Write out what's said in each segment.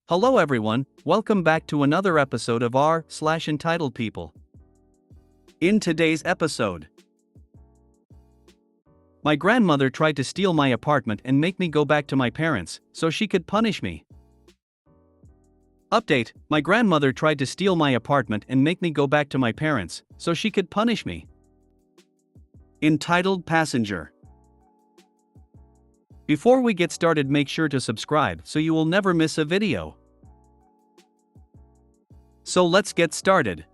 Hello everyone, welcome back to another episode of r/Entitled People. In today's episode, my grandmother tried to steal my apartment and make me go back to my parents, so she could punish me. Update: my grandmother tried to steal my apartment and make me go back to my parents, so she could punish me. Entitled Passenger. Before we get started, make sure to subscribe so you will never miss a video. So let's get started.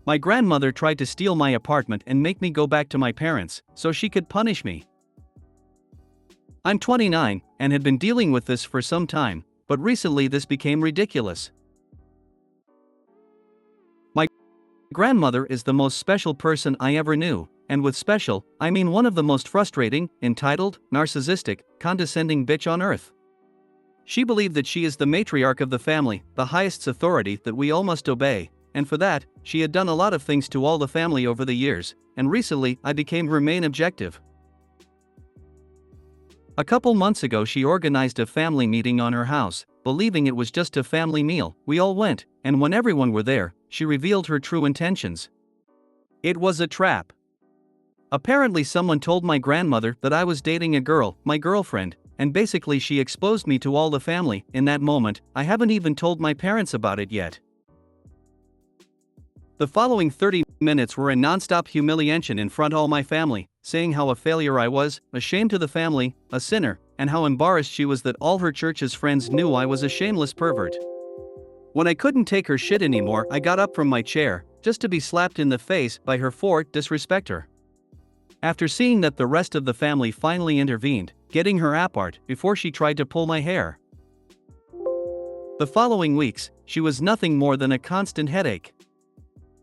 My grandmother tried to steal my apartment and make me go back to my parents, so she could punish me. I'm 29 and had been dealing with this for some time, but recently this became ridiculous. My grandmother is the most special person I ever knew, and with special, I mean one of the most frustrating, entitled, narcissistic, condescending bitch on earth. She believed that she is the matriarch of the family, the highest authority that we all must obey, and for that, she had done a lot of things to all the family over the years, and recently I became her main objective. A couple months ago she organized a family meeting on her house, believing it was just a family meal. We all went, and when everyone were there, she revealed her true intentions. It was a trap. Apparently someone told my grandmother that I was dating a girl, my girlfriend, and basically she exposed me to all the family. In that moment, I haven't even told my parents about it yet. The following 30 minutes were a non-stop humiliation in front of all my family, saying how a failure I was, a shame to the family, a sinner, and how embarrassed she was that all her church's friends knew I was a shameless pervert. When I couldn't take her shit anymore, I got up from my chair, just to be slapped in the face by her for disrespect her. After seeing that the rest of the family finally intervened, getting her apart before she tried to pull my hair. The following weeks, she was nothing more than a constant headache.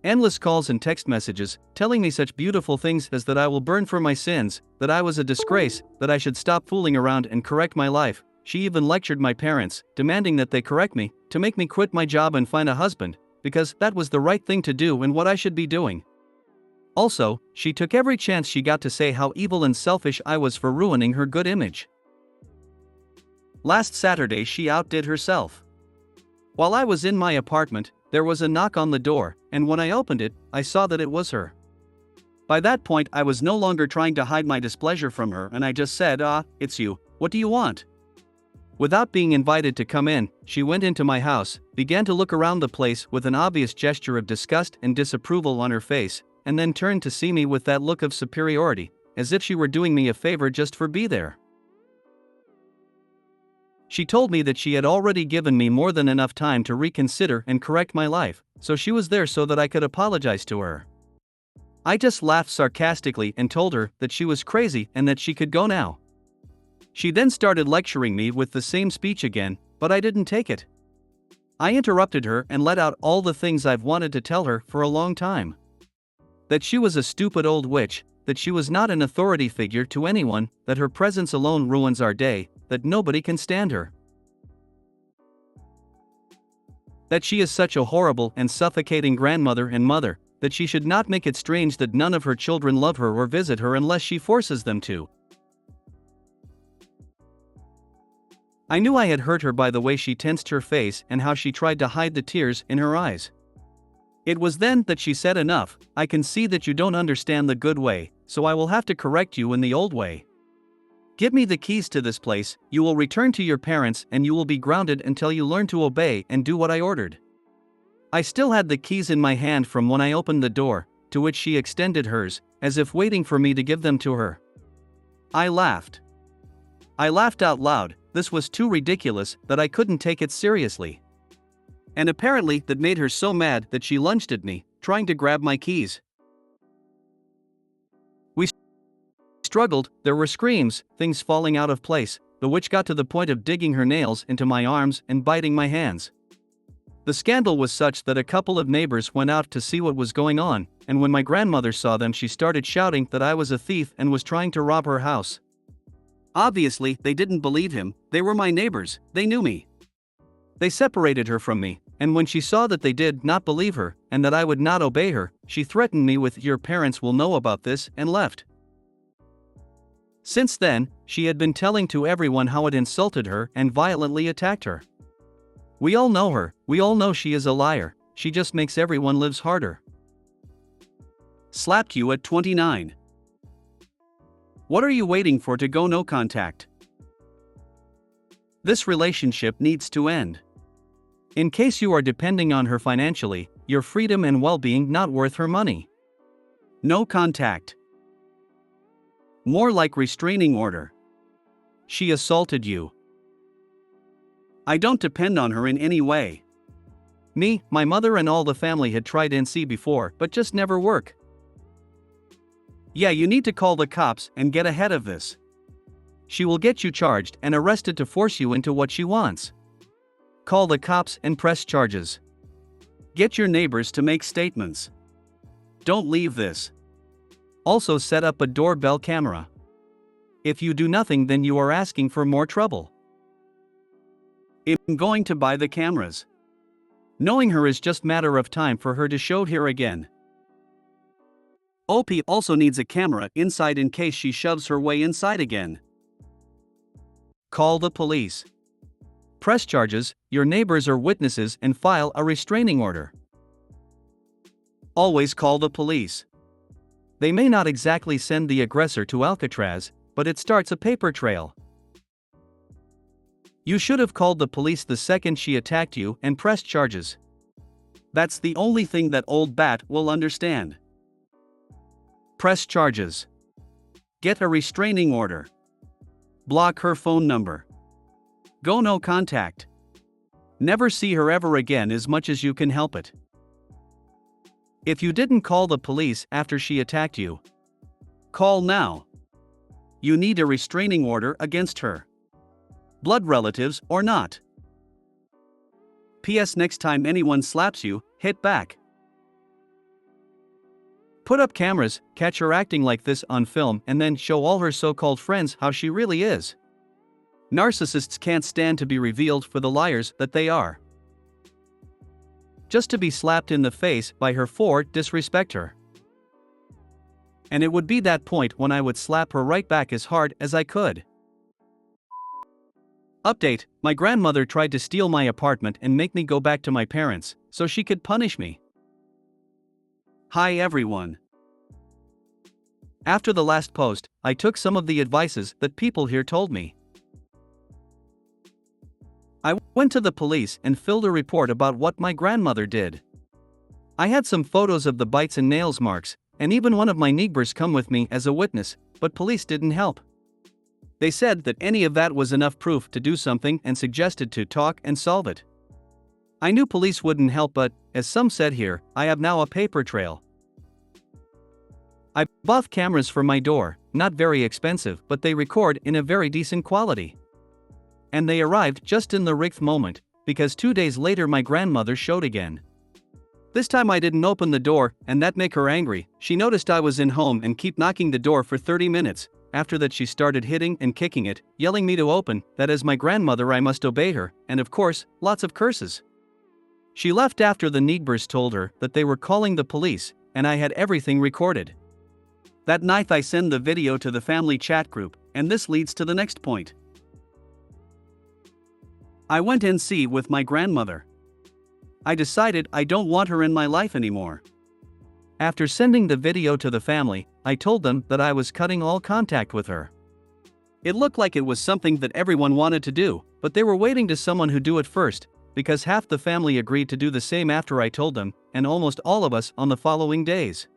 Endless calls and text messages, telling me such beautiful things as that I will burn for my sins, that I was a disgrace, that I should stop fooling around and correct my life. She even lectured my parents, demanding that they correct me, to make me quit my job and find a husband, because that was the right thing to do and what I should be doing. Also, she took every chance she got to say how evil and selfish I was for ruining her good image. Last Saturday she outdid herself. While I was in my apartment, there was a knock on the door, and when I opened it, I saw that it was her. By that point I was no longer trying to hide my displeasure from her and I just said, it's you, what do you want? Without being invited to come in, she went into my house, began to look around the place with an obvious gesture of disgust and disapproval on her face, and then turned to see me with that look of superiority, as if she were doing me a favor just for being there. She told me that she had already given me more than enough time to reconsider and correct my life, so she was there so that I could apologize to her. I just laughed sarcastically and told her that she was crazy and that she could go now. She then started lecturing me with the same speech again, but I didn't take it. I interrupted her and let out all the things I've wanted to tell her for a long time. That she was a stupid old witch, that she was not an authority figure to anyone, that her presence alone ruins our day, that nobody can stand her. That she is such a horrible and suffocating grandmother and mother, that she should not make it strange that none of her children love her or visit her unless she forces them to. I knew I had hurt her by the way she tensed her face and how she tried to hide the tears in her eyes. It was then that she said, enough, I can see that you don't understand the good way, so I will have to correct you in the old way. Give me the keys to this place, you will return to your parents and you will be grounded until you learn to obey and do what I ordered. I still had the keys in my hand from when I opened the door, to which she extended hers, as if waiting for me to give them to her. I laughed. I laughed out loud. This was too ridiculous that I couldn't take it seriously. And apparently that made her so mad that she lunged at me, trying to grab my keys. We struggled, there were screams, things falling out of place, the witch got to the point of digging her nails into my arms and biting my hands. The scandal was such that a couple of neighbors went out to see what was going on, and when my grandmother saw them she started shouting that I was a thief and was trying to rob her house. Obviously, they didn't believe him, they were my neighbors, they knew me. They separated her from me, and when she saw that they did not believe her, and that I would not obey her, she threatened me with, your parents will know about this, and left. Since then, she had been telling to everyone how it insulted her and violently attacked her. We all know her, we all know she is a liar, she just makes everyone lives harder. Slapped you at 29. What are you waiting for to go no contact? This relationship needs to end. In case you are depending on her financially, your freedom and well-being not worth her money. No contact. More like restraining order. She assaulted you. I don't depend on her in any way. Me, my mother and all the family had tried NC before, but just never work. Yeah, you need to call the cops and get ahead of this. She will get you charged and arrested to force you into what she wants. Call the cops and press charges. Get your neighbors to make statements. Don't leave this. Also set up a doorbell camera. If you do nothing, then you are asking for more trouble. I'm going to buy the cameras. Knowing her is just matter of time for her to show here again. OP also needs a camera inside in case she shoves her way inside again. Call the police. Press charges, your neighbors are witnesses, and file a restraining order. Always call the police. They may not exactly send the aggressor to Alcatraz, but it starts a paper trail. You should have called the police the second she attacked you and pressed charges. That's the only thing that old bat will understand. Press charges. Get a restraining order. Block her phone number. Go no contact. Never see her ever again as much as you can help it. If you didn't call the police after she attacked you, call now. You need a restraining order against her. Blood relatives or not. P.S. Next time anyone slaps you, hit back. Put up cameras, catch her acting like this on film, and then show all her so-called friends how she really is. Narcissists can't stand to be revealed for the liars that they are. Just to be slapped in the face by her for disrespect her. And it would be that point when I would slap her right back as hard as I could. Update: my grandmother tried to steal my apartment and make me go back to my parents, so she could punish me. Hi everyone. After the last post, I took some of the advices that people here told me. I went to the police and filled a report about what my grandmother did. I had some photos of the bites and nails marks, and even one of my neighbors come with me as a witness, but police didn't help. They said that any of that was enough proof to do something and suggested to talk and solve it. I knew police wouldn't help, but, as some said here, I have now a paper trail. I bought cameras for my door, not very expensive, but they record in a very decent quality. And they arrived just in the right moment, because 2 days later my grandmother showed again. This time I didn't open the door, and that make her angry. She noticed I was in home and keep knocking the door for 30 minutes. After that she started hitting and kicking it, yelling me to open, that as my grandmother I must obey her, and of course, lots of curses. She left after the neighbors told her that they were calling the police, and I had everything recorded. That night I send the video to the family chat group, and this leads to the next point. I went NC with my grandmother. I decided I don't want her in my life anymore. After sending the video to the family, I told them that I was cutting all contact with her. It looked like it was something that everyone wanted to do, but they were waiting to someone who do it first, because half the family agreed to do the same after I told them, and almost all of us on the following days.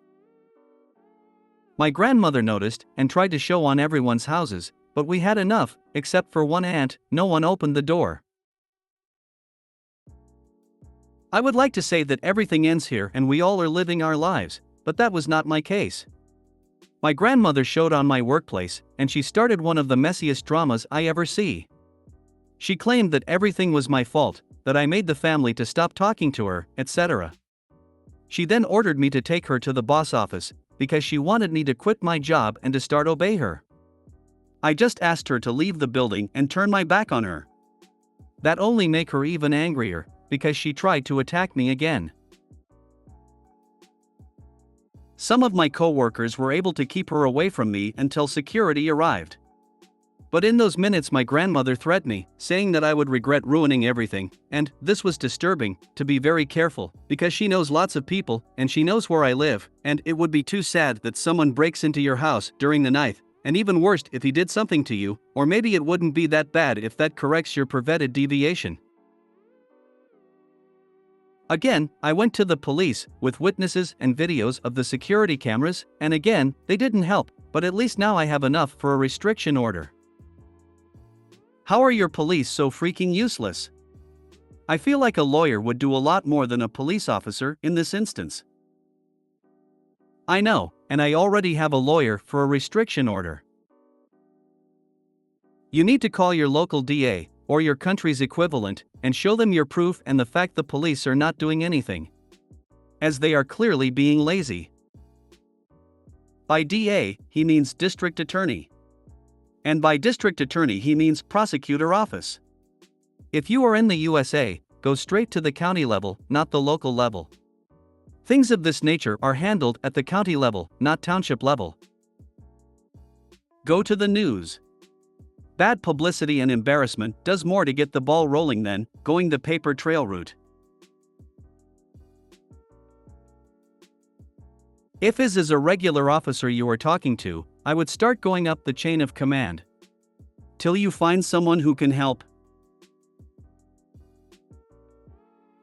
My grandmother noticed and tried to show on everyone's houses, but we had enough, except for one aunt, no one opened the door. I would like to say that everything ends here and we all are living our lives, but that was not my case. My grandmother showed on my workplace, and she started one of the messiest dramas I ever see. She claimed that everything was my fault, that I made the family to stop talking to her, etc. She then ordered me to take her to the boss office, because she wanted me to quit my job and to start obey her. I just asked her to leave the building and turn my back on her. That only make her even angrier, because she tried to attack me again. Some of my co-workers were able to keep her away from me until security arrived. But in those minutes my grandmother threatened me, saying that I would regret ruining everything, and, this was disturbing, to be very careful, because she knows lots of people, and she knows where I live, and it would be too sad that someone breaks into your house during the night, and even worse if he did something to you, or maybe it wouldn't be that bad if that corrects your prevented deviation. Again, I went to the police, with witnesses and videos of the security cameras, and again, they didn't help, but at least now I have enough for a restriction order. How are your police so freaking useless? I feel like a lawyer would do a lot more than a police officer in this instance. I know, and I already have a lawyer for a restriction order. You need to call your local DA, or your country's equivalent, and show them your proof and the fact the police are not doing anything, as they are clearly being lazy. By DA, he means district attorney. And by district attorney he means prosecutor office. If you are in the USA, go straight to the county level, not the local level. Things of this nature are handled at the county level, not township level. Go to the news. Bad publicity and embarrassment does more to get the ball rolling than going the paper trail route. If is a regular officer you are talking to, I would start going up the chain of command till you find someone who can help.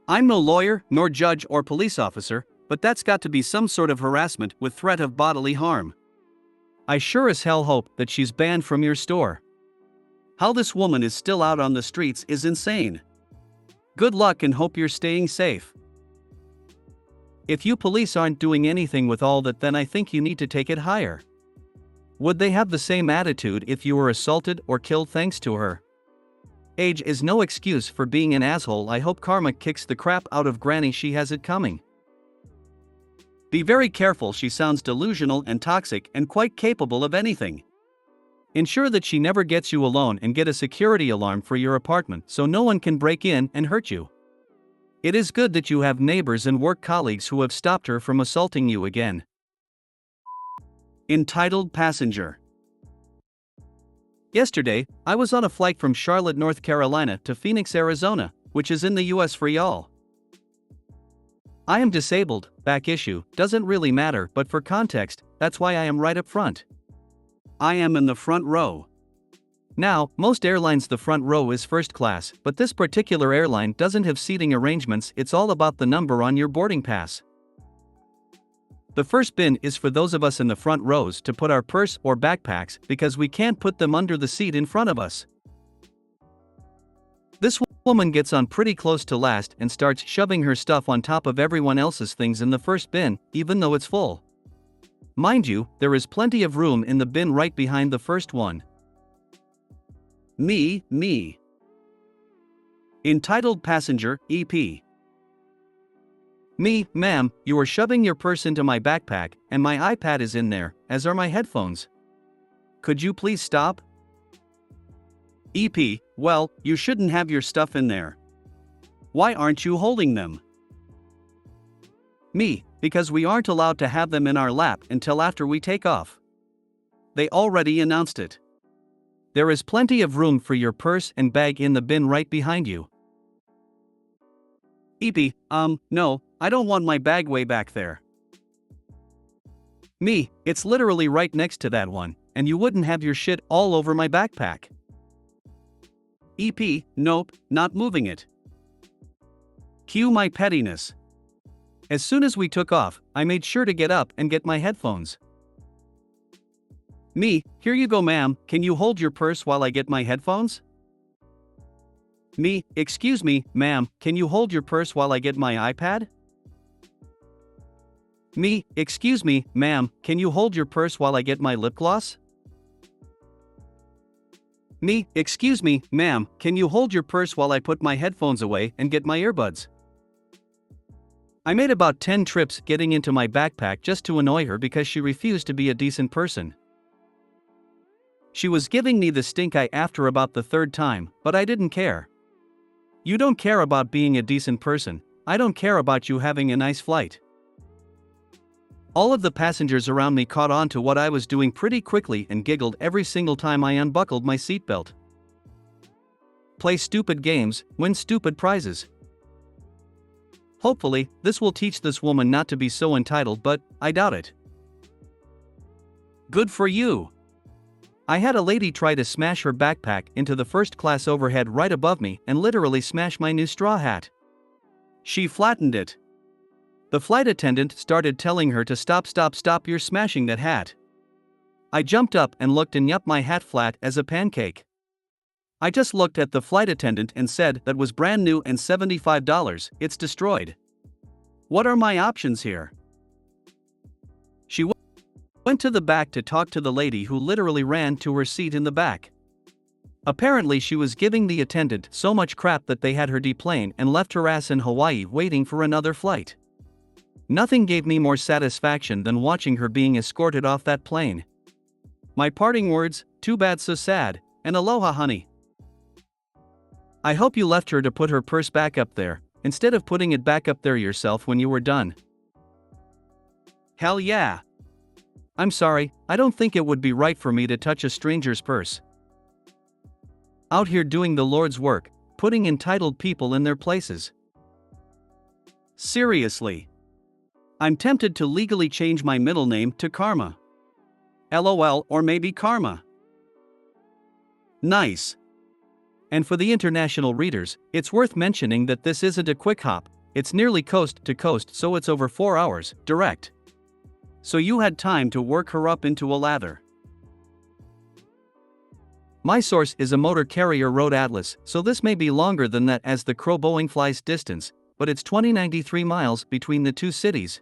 I'm no lawyer, nor judge or police officer, but that's got to be some sort of harassment with threat of bodily harm. I sure as hell hope that she's banned from your store. How this woman is still out on the streets is insane. Good luck and hope you're staying safe. If you police aren't doing anything with all that, then I think you need to take it higher. Would they have the same attitude if you were assaulted or killed thanks to her? Age is no excuse for being an asshole. I hope karma kicks the crap out of Granny. She has it coming. Be very careful. She sounds delusional and toxic and quite capable of anything. Ensure that she never gets you alone and get a security alarm for your apartment so no one can break in and hurt you. It is good that you have neighbors and work colleagues who have stopped her from assaulting you again. Entitled passenger. Yesterday, I was on a flight from Charlotte, North Carolina to Phoenix, Arizona, which is in the US for y'all. I am disabled, back issue, doesn't really matter, but for context, that's why I am right up front. I am in the front row. Now, most airlines the front row is first class, but this particular airline doesn't have seating arrangements. It's all about the number on your boarding pass. The first bin is for those of us in the front rows to put our purse or backpacks because we can't put them under the seat in front of us. This woman gets on pretty close to last and starts shoving her stuff on top of everyone else's things in the first bin, even though it's full. Mind you, there is plenty of room in the bin right behind the first one. Me. Entitled passenger, EP. Me, ma'am, you are shoving your purse into my backpack, and my iPad is in there, as are my headphones. Could you please stop? EP, well, you shouldn't have your stuff in there. Why aren't you holding them? Me, because we aren't allowed to have them in our lap until after we take off. They already announced it. There is plenty of room for your purse and bag in the bin right behind you. EP, no, I don't want my bag way back there. Me, it's literally right next to that one, and you wouldn't have your shit all over my backpack. EP, nope, not moving it. Cue my pettiness. As soon as we took off, I made sure to get up and get my headphones. Me, here you go ma'am, can you hold your purse while I get my headphones? Me, excuse me, ma'am, can you hold your purse while I get my iPad? Me, excuse me, ma'am, can you hold your purse while I get my lip gloss? Me, excuse me, ma'am, can you hold your purse while I put my headphones away and get my earbuds? I made about 10 trips getting into my backpack just to annoy her because she refused to be a decent person. She was giving me the stink eye after about the third time, but I didn't care. You don't care about being a decent person, I don't care about you having a nice flight. All of the passengers around me caught on to what I was doing pretty quickly and giggled every single time I unbuckled my seatbelt. Play stupid games, win stupid prizes. Hopefully, this will teach this woman not to be so entitled, but I doubt it. Good for you! I had a lady try to smash her backpack into the first-class overhead right above me and literally smash my new straw hat. She flattened it. The flight attendant started telling her to stop, you're smashing that hat. I jumped up and looked, and yup, my hat flat as a pancake. I just looked at the flight attendant and said that was brand new and $75, it's destroyed. What are my options here? She went to the back to talk to the lady, who literally ran to her seat in the back. Apparently she was giving the attendant so much crap that they had her deplane and left her ass in Hawaii waiting for another flight. Nothing gave me more satisfaction than watching her being escorted off that plane. My parting words: too bad, so sad, and aloha, honey. I hope you left her to put her purse back up there, instead of putting it back up there yourself when you were done. Hell yeah! I'm sorry, I don't think it would be right for me to touch a stranger's purse. Out here doing the Lord's work, putting entitled people in their places. Seriously. I'm tempted to legally change my middle name to Karma. LOL, or maybe Karma. Nice. And for the international readers, it's worth mentioning that this isn't a quick hop, it's nearly coast to coast, so it's over 4 hours, direct. So you had time to work her up into a lather. My source is a motor carrier road atlas, so this may be longer than that as the crow Boeing flies distance, but it's 2093 miles between the two cities.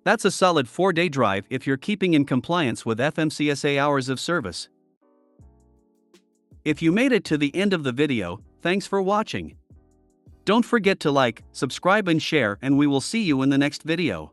That's a solid 4-day drive if you're keeping in compliance with FMCSA hours of service. If you made it to the end of the video, thanks for watching. Don't forget to like, subscribe and share, and we will see you in the next video.